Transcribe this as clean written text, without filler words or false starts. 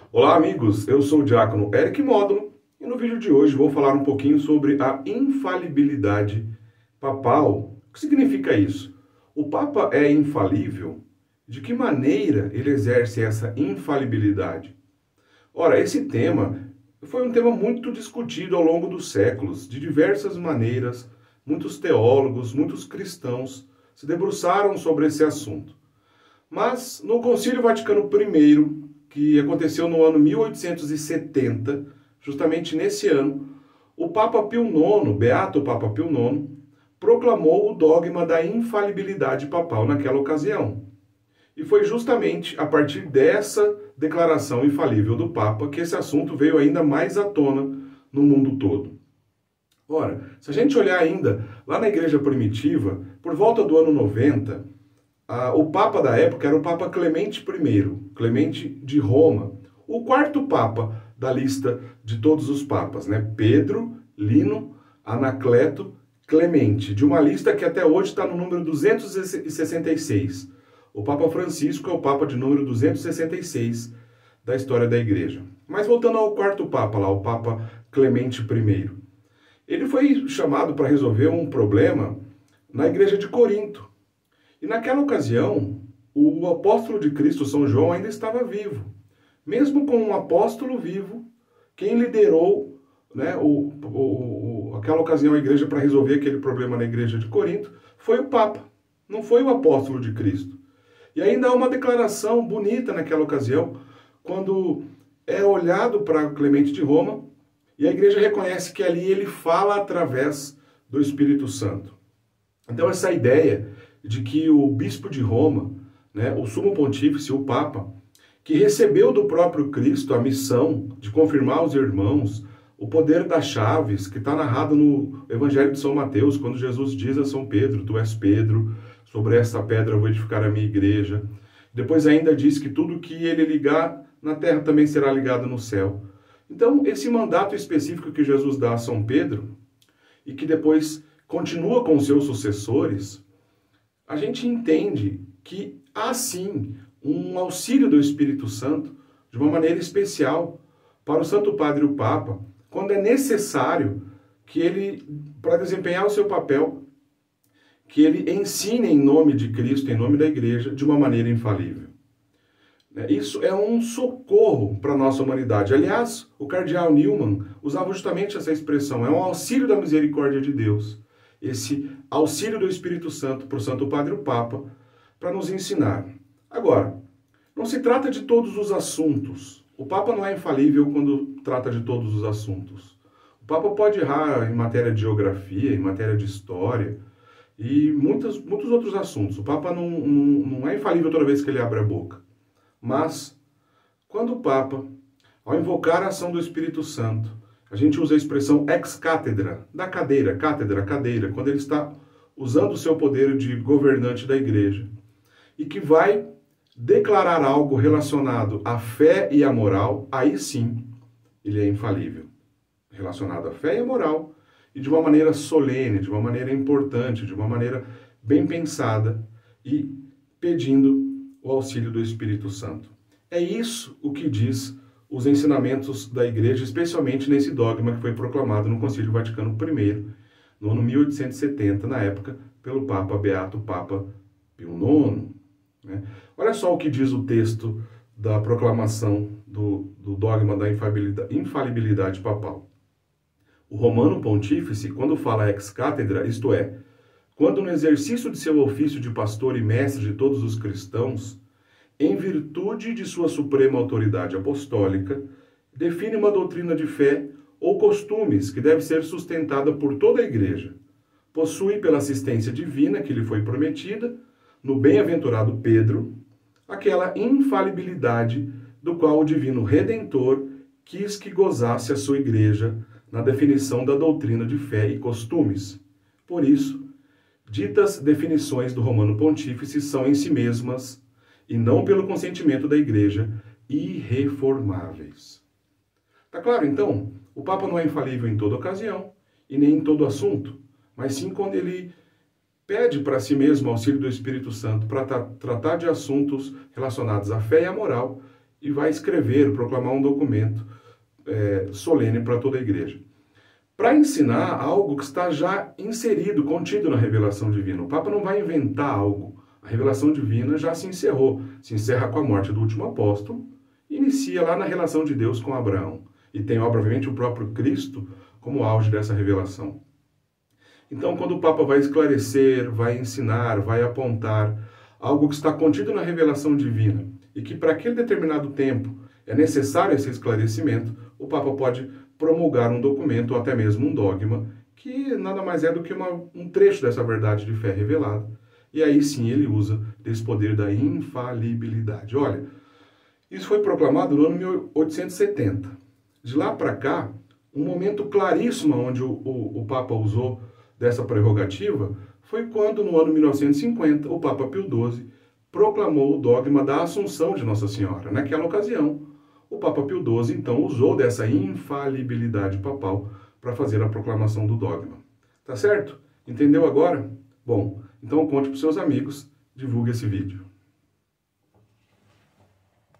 Olá amigos, eu sou o diácono Eric Módulo e no vídeo de hoje vou falar um pouquinho sobre a infalibilidade papal. O que significa isso? O Papa é infalível? De que maneira ele exerce essa infalibilidade? Ora, esse tema foi um tema muito discutido ao longo dos séculos, de diversas maneiras. Muitos teólogos, muitos cristãos se debruçaram sobre esse assunto. Mas no Concílio Vaticano I, que aconteceu no ano 1870, justamente nesse ano, o Papa Pio IX, Beato Papa Pio IX, proclamou o dogma da infalibilidade papal naquela ocasião. E foi justamente a partir dessa declaração infalível do Papa que esse assunto veio ainda mais à tona no mundo todo. Ora, se a gente olhar ainda lá na Igreja Primitiva, por volta do ano 90, o Papa da época era o Papa Clemente I, Clemente de Roma, o quarto Papa da lista de todos os Papas, né? Pedro, Lino, Anacleto, Clemente, de uma lista que até hoje está no número 266. O Papa Francisco é o Papa de número 266 da história da Igreja. Mas voltando ao quarto Papa lá, o Papa Clemente I, ele foi chamado para resolver um problema na Igreja de Corinto. E naquela ocasião, o apóstolo de Cristo, São João, ainda estava vivo. Mesmo com um apóstolo vivo, quem liderou, né, aquela ocasião a igreja para resolver aquele problema na igreja de Corinto foi o Papa, não foi o apóstolo de Cristo. E ainda há uma declaração bonita naquela ocasião, quando é olhado para Clemente de Roma e a igreja reconhece que ali ele fala através do Espírito Santo. Então essa ideia de que o bispo de Roma, né, o sumo pontífice, o Papa, que recebeu do próprio Cristo a missão de confirmar aos irmãos o poder das chaves, que está narrado no Evangelho de São Mateus, quando Jesus diz a São Pedro, tu és Pedro, sobre esta pedra eu vou edificar a minha igreja. Depois ainda diz que tudo que ele ligar na terra também será ligado no céu. Então, esse mandato específico que Jesus dá a São Pedro, e que depois continua com os seus sucessores, a gente entende que há sim um auxílio do Espírito Santo de uma maneira especial para o Santo Padre o Papa, quando é necessário que ele, para desempenhar o seu papel, que ele ensine em nome de Cristo, em nome da Igreja, de uma maneira infalível. Isso é um socorro para a nossa humanidade. Aliás, o cardeal Newman usava justamente essa expressão, é um auxílio da misericórdia de Deus. Esse auxílio do Espírito Santo para o Santo Padre o Papa, para nos ensinar. Agora, não se trata de todos os assuntos. O Papa não é infalível quando trata de todos os assuntos. O Papa pode errar em matéria de geografia, em matéria de história e muitos outros assuntos. O Papa não é infalível toda vez que ele abre a boca. Mas, quando o Papa, ao invocar a ação do Espírito Santo, a gente usa a expressão ex-cátedra, da cadeira, cátedra, cadeira, quando ele está usando o seu poder de governante da igreja, e que vai declarar algo relacionado à fé e à moral, aí sim ele é infalível. Relacionado à fé e à moral, e de uma maneira solene, de uma maneira importante, de uma maneira bem pensada, e pedindo o auxílio do Espírito Santo. É isso o que diz os ensinamentos da Igreja, especialmente nesse dogma que foi proclamado no Concílio Vaticano I, no ano 1870, na época, pelo Papa Beato Papa Pio IX. Né? Olha só o que diz o texto da proclamação do dogma da infalibilidade papal. O Romano Pontífice, quando fala ex cátedra, isto é, quando no exercício de seu ofício de pastor e mestre de todos os cristãos, em virtude de sua suprema autoridade apostólica, define uma doutrina de fé ou costumes que deve ser sustentada por toda a Igreja. Possui, pela assistência divina que lhe foi prometida, no bem-aventurado Pedro, aquela infalibilidade do qual o divino Redentor quis que gozasse a sua Igreja na definição da doutrina de fé e costumes. Por isso, ditas definições do Romano Pontífice são em si mesmas, e não pelo consentimento da Igreja, irreformáveis. Tá claro, então? O Papa não é infalível em toda ocasião, e nem em todo assunto, mas sim quando ele pede para si mesmo o auxílio do Espírito Santo para tratar de assuntos relacionados à fé e à moral, e vai escrever, proclamar um documento solene para toda a igreja, para ensinar algo que está já inserido, contido na revelação divina. O Papa não vai inventar algo. A revelação divina já se encerrou. Se encerra com a morte do último apóstolo, inicia lá na relação de Deus com Abraão. E tem, obviamente, o próprio Cristo como auge dessa revelação. Então, quando o Papa vai esclarecer, vai ensinar, vai apontar algo que está contido na revelação divina e que para aquele determinado tempo é necessário esse esclarecimento, o Papa pode promulgar um documento ou até mesmo um dogma que nada mais é do que um trecho dessa verdade de fé revelada. E aí sim ele usa desse poder da infalibilidade. Olha, isso foi proclamado no ano 1870. De lá para cá, um momento claríssimo onde o Papa usou dessa prerrogativa foi quando, no ano 1950, o Papa Pio XII proclamou o dogma da Assunção de Nossa Senhora. Naquela ocasião, o Papa Pio XII, então, usou dessa infalibilidade papal para fazer a proclamação do dogma. Tá certo? Entendeu agora? Bom, então conte para os seus amigos, divulgue esse vídeo.